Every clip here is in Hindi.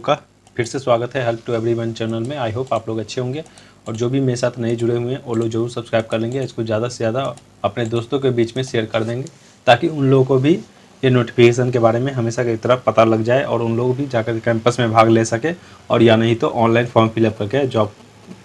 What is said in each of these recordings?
का फिर से स्वागत है हेल्प टू एवरीवन चैनल में। आई होप आप लोग अच्छे होंगे और जो भी मेरे साथ नए जुड़े हुए हैं वो लोग जरूर सब्सक्राइब कर लेंगे। इसको ज़्यादा से ज़्यादा अपने दोस्तों के बीच में शेयर कर देंगे ताकि उन लोगों को भी ये नोटिफिकेशन के बारे में हमेशा की तरह पता लग जाए और उन लोग भी जाकर कैंपस में भाग ले सके और या नहीं तो ऑनलाइन फॉर्म फिलअप करके जॉब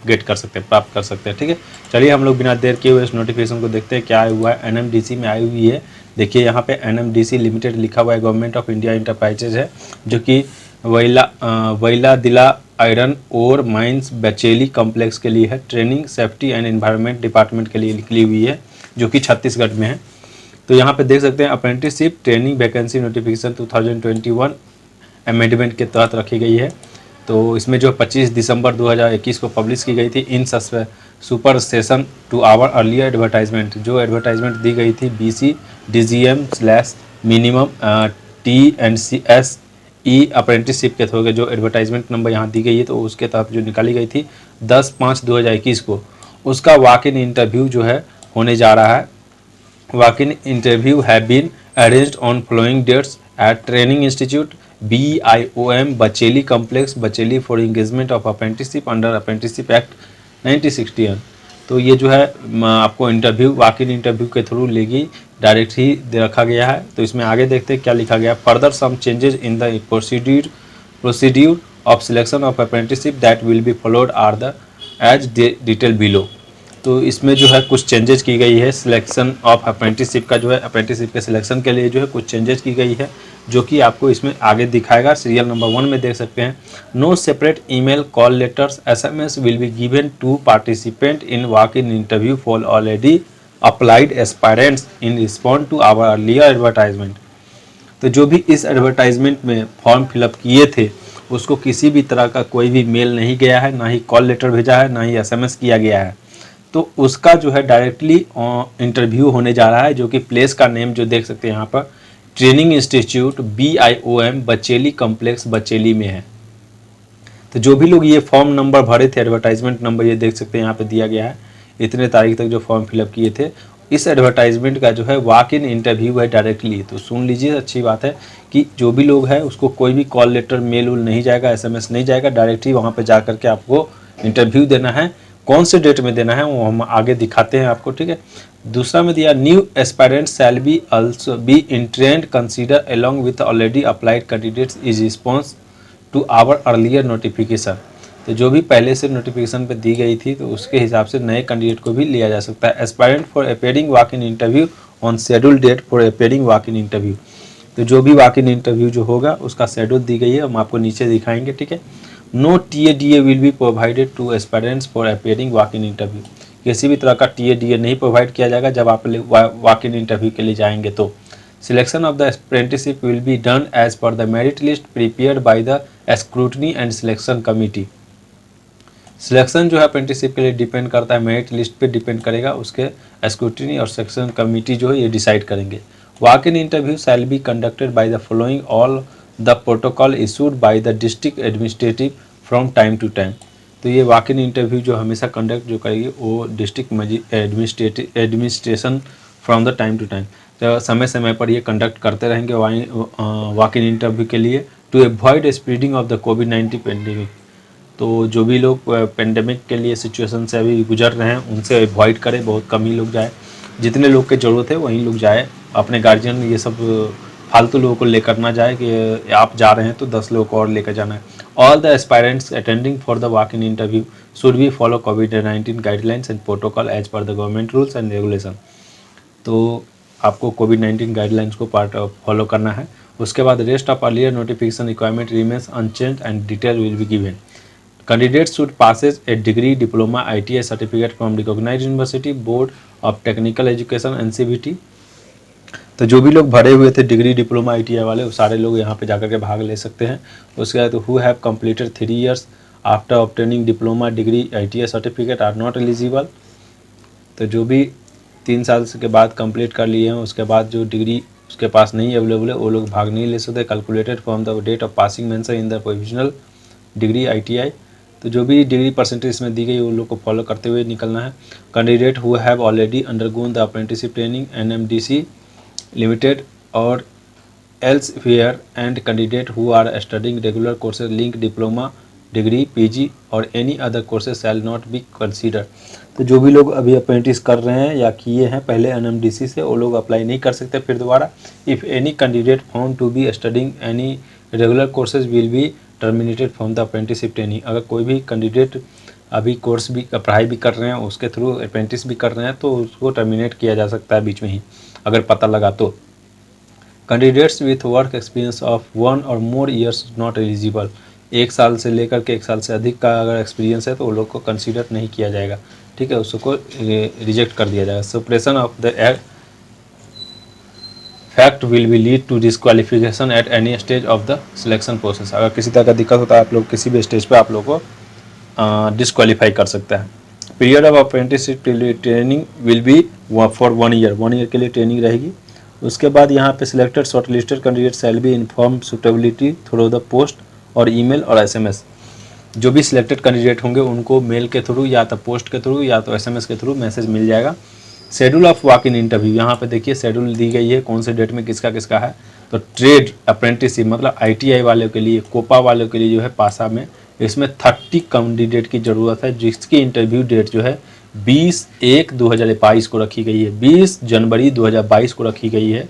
गेट कर सकते हैं, प्राप्त कर सकते हैं। ठीक है, चलिए हम लोग बिना देर किए हुए इस नोटिफिकेशन को देखते हैं क्या हुआ है। एनएमडीसी में आई हुई है। देखिए यहाँ पे एनएमडीसी लिमिटेड लिखा हुआ है, गवर्नमेंट ऑफ इंडिया इंटरप्राइजेज है, जो कि वैला दिला आयरन और माइंस बचेली कॉम्प्लेक्स के लिए है। Training safety and environment department के लिए निकली हुई है, जो कि छत्तीसगढ़ में है। तो यहाँ पे देख सकते हैं apprenticeship training vacancy notification 2021 amendment के तहत रखी गई है। तो इसमें जो 25 दिसंबर 2021 को पब्लिश की गई थी in super session two our earlier advertisement, जो एडवर्टाइजमेंट दी गई थी BC DGM/ minimum TNCS E apprenticeship के थ्रू जो एडवर्टाइजमेंट नंबर यहाँ दी गई है, तो उसके तहत जो निकाली गई थी 10/5/2021 को, उसका वॉक इन इंटरव्यू जो है होने जा रहा है। Walk in interview have been arranged on following dates at training institute BIOM Bacheli complex Bacheli for engagement of apprenticeship under apprenticeship act 1961। तो ये जो है आपको इंटरव्यू वॉक इन इंटरव्यू के थ्रू लेगी, डायरेक्ट ही दे रखा गया है। तो इसमें आगे देखते हैं क्या लिखा गया। Further some changes in the procedure of selection of apprenticeship that will be followed are the as detail below. तो इसमें जो है कुछ चेंजेस की गई है। सिलेक्शन ऑफ अप्रेंटिसशिप का जो है अप्रेंटिसशिप के सिलेक्शन के लिए जो है कुछ चेंजेस की गई है, जो कि आपको इसमें आगे दिखाएगा। सीरियल नंबर 1 में देख सकते हैं, no separate email call letters SMS will be given to participant in walk in interview for already applied aspirants in respond to our earlier advertisement. तो जो भी इस एडवर्टाइजमेंट में फॉर्म फिलअप किए थे उसको किसी भी तरह का कोई भी मेल नहीं गया है, ना ही कॉल लेटर भेजा है, ना ही SMS किया गया है। तो उसका जो है डायरेक्टली इंटरव्यू होने जा रहा है, जो कि प्लेस का नेम जो देख सकते हैं यहाँ पर training institute BIOM Bacheli complex Bacheli में है। तो जो भी लोग ये फॉर्म नंबर भरे थे, एडवर्टाइजमेंट नंबर ये देख सकते हैं यहाँ पे दिया गया है, इतने तारीख तक जो फॉर्म फिलअप किए थे, इस एडवर्टाइजमेंट का जो है वॉक इन इंटरव्यू है डायरेक्टली। तो सुन लीजिए, अच्छी बात है कि जो भी लोग हैं उसको कोई भी कॉल लेटर मेल उल नहीं जाएगा, SMS नहीं जाएगा, डायरेक्ट ही वहाँ पर जा करके आपको इंटरव्यू देना है। कौन से डेट में देना है वो हम आगे दिखाते हैं आपको। ठीक है, दूसरा में दिया new aspirants shall be also be entertained consider along with already applied candidates is response to our earlier notification. तो जो भी पहले से नोटिफिकेशन पे दी गई थी तो उसके हिसाब से नए कैंडिडेट को भी लिया जा सकता है। Aspirant for appearing walk in interview on schedule date for appearing walk in interview. तो जो भी वॉक इन इंटरव्यू जो होगा उसका शेड्यूल दी गई है, हम आपको नीचे दिखाएंगे। ठीक है, no TADA will be provided to aspirants for appearing walk in interview. किसी भी तरह का TADA नहीं प्रोवाइड किया जाएगा जब आप वॉक इन इंटरव्यू के लिए जाएंगे। तो selection of the apprenticeship will be done as per the merit list prepared by the scrutiny and selection committee. Selection जो है अप्रेंटिसशिप के लिए डिपेंड करता है, मेरिट लिस्ट पे डिपेंड करेगा, उसके स्क्रूटनी और सिलेक्शन कमिटी जो है ये डिसाइड करेंगे। Walk in interview shall be conducted by the following all the protocol issued by the district administrative from time to time. तो ये वॉक इन इंटरव्यू जो हमेशा कंडक्ट जो करेगी वो district administration from the time to time, तो समय समय पर ये कंडक्ट करते रहेंगे वॉक इन इंटरव्यू के लिए, to avoid spreading of the कोविड-19 पेंडेमिक। तो जो भी लोग पेंडेमिक के लिए सिचुएशन से अभी गुजर रहे हैं उनसे अवॉइड करें, बहुत कम ही लोग जाए, जितने लोग की ज़रूरत है वहीं लोग जाए। अपने गार्जियन ये सब फालतू लोगों को लेकर ना जाए कि आप जा रहे हैं तो 10 लोगों को और लेकर जाना है। All the aspirants attending for the walk in interview should be follow कोविड-19 guidelines and protocol as per the government rules and regulation. तो आपको कोविड-19 गाइडलाइंस को फॉलो करना है। उसके बाद rest of earlier notification requirement remains unchange and detail will be given. Candidates should possess a degree, diploma, ITI certificate from recognized university, board of technical education NCVT। तो जो भी लोग भरे हुए थे डिग्री डिप्लोमा ITI वाले वो सारे लोग यहाँ पे जाकर के भाग ले सकते हैं। उसके बाद who have completed 3 years after obtaining diploma degree ITI certificate are not eligible. तो जो भी 3 साल के बाद कंप्लीट कर लिए हैं उसके बाद जो डिग्री उसके पास नहीं अवेलेबल है वो लोग भाग नहीं ले सकते। Calculated from the date of passing mention in the provisional degree ITI। तो जो भी डिग्री परसेंटेज इसमें दी गई वो लोग को फॉलो करते हुए निकलना है। Candidate who have already undergone the apprenticeship training NMDC limited और elsewhere and candidate who are studying regular courses link diploma degree PG और any other courses shall not be consider. तो जो भी लोग अभी अप्रेंटिस कर रहे हैं या किए हैं पहले एनएमडीसी से, वो लोग अप्लाई नहीं कर सकते फिर दोबारा। If any candidate found to be studying any regular courses will be terminated from the apprenticeship training. अगर कोई भी कैंडिडेट अभी कोर्स भी पढ़ाई भी कर रहे हैं, उसके थ्रू अप्रेंटिस भी कर रहे हैं, तो उसको टर्मिनेट किया जा सकता है बीच में ही अगर पता लगा तो। Candidates with work experience of 1 और मोर ईयर्स नॉट एलिजिबल। 1 साल से लेकर के 1 साल से अधिक का अगर एक्सपीरियंस है तो वो लोग को कंसीडर नहीं किया जाएगा, ठीक है, उसको रिजेक्ट कर दिया जाएगा। Suppression of the fact will be lead to disqualification at any stage of the selection process. अगर किसी तरह का दिक्कत होता है आप लोग किसी भी स्टेज पे आप लोग को डिस्क्वालीफाई कर सकता है। Period of apprenticeship training will be for 1 year, 1 year के लिए ट्रेनिंग रहेगी। उसके बाद यहाँ पे selected shortlisted candidate shall be inform suitability through the post और ईमेल और एसएमएस। जो भी सिलेक्टेड कैंडिडेट होंगे उनको मेल के थ्रू या तो पोस्ट के थ्रू या तो एसएमएस के थ्रू मैसेज मिल जाएगा। Schedule of walk in interview, यहाँ पे देखिए शेड्यूल दी गई है कौन से डेट में किसका किसका है। तो ट्रेड अप्रेंटिसशिप मतलब आईटीआई वालों के लिए, कोपा वालों के लिए जो है पासा में, इसमें 30 कैंडिडेट की ज़रूरत है जिसकी इंटरव्यू डेट जो है 20/1/2022 को रखी गई है, 20 जनवरी 2022 को रखी गई है।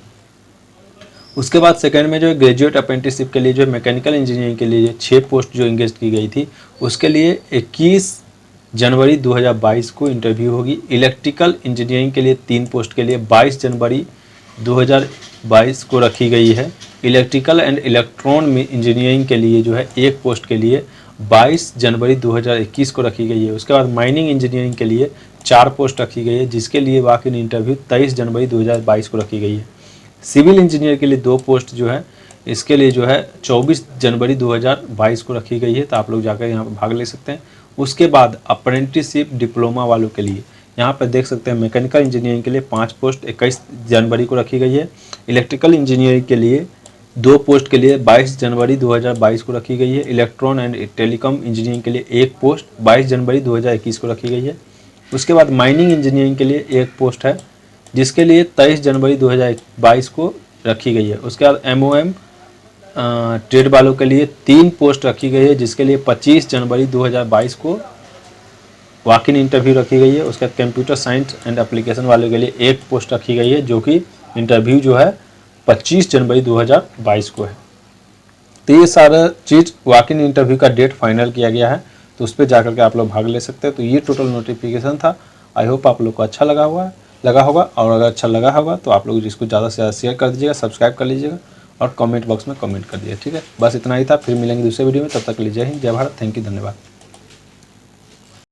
उसके बाद सेकंड में जो है ग्रेजुएट अप्रेंटिसशिप के लिए जो है मैकेनिकल इंजीनियरिंग के लिए 6 पोस्ट जो इंगेज की गई थी उसके लिए 21 जनवरी 2022 को इंटरव्यू होगी। इलेक्ट्रिकल इंजीनियरिंग के लिए 3 पोस्ट के लिए 22 जनवरी 2022 को रखी गई है। इलेक्ट्रिकल एंड इलेक्ट्रॉन इंजीनियरिंग के लिए जो है 1 पोस्ट के लिए 22 जनवरी 2021 को रखी गई है। उसके बाद माइनिंग इंजीनियरिंग के लिए 4 पोस्ट रखी गई है जिसके लिए वॉक इन इंटरव्यू 23 जनवरी 2022 को रखी गई है। सिविल इंजीनियर के लिए 2 पोस्ट जो है इसके लिए जो है 24 जनवरी 2022 को रखी गई है, तो आप लोग जाकर यहाँ पर भाग ले सकते हैं। उसके बाद अप्रेंटिसशिप डिप्लोमा वालों के लिए यहाँ पर देख सकते हैं मैकेनिकल इंजीनियरिंग के लिए 5 पोस्ट 21 जनवरी को रखी गई है। इलेक्ट्रिकल इंजीनियरिंग के लिए 2 पोस्ट के लिए 22 जनवरी 2022 को रखी गई है। इलेक्ट्रॉन एंड टेलीकॉम इंजीनियरिंग के लिए 1 पोस्ट 22 जनवरी 2021 को रखी गई है। उसके बाद माइनिंग इंजीनियरिंग के लिए 1 पोस्ट है जिसके लिए 23 जनवरी 2022 को रखी गई है। उसके बाद एमओएम ट्रेड वालों के लिए 3 पोस्ट रखी गई है जिसके लिए 25 जनवरी 2022 को वॉक इन इंटरव्यू रखी गई है। उसके बाद कंप्यूटर साइंस एंड एप्लीकेशन वालों के लिए 1 पोस्ट रखी गई है जो कि इंटरव्यू जो है 25 जनवरी 2022 को है। तो ये सारा चीज़ वॉक इन इंटरव्यू का डेट फाइनल किया गया है, तो उस पर जाकर के आप लोग भाग ले सकते हैं। तो ये टोटल नोटिफिकेशन था। आई होप आप लोग को अच्छा लगा होगा, और अगर अच्छा लगा होगा तो आप लोग इसको ज़्यादा से ज़्यादा शेयर कर दीजिएगा, सब्सक्राइब कर लीजिएगा और कमेंट बॉक्स में कमेंट कर दीजिएगा, ठीक है। बस इतना ही था, फिर मिलेंगे दूसरे वीडियो में, तब तक के लिए जय हिंद, जय भारत, थैंक यू, धन्यवाद।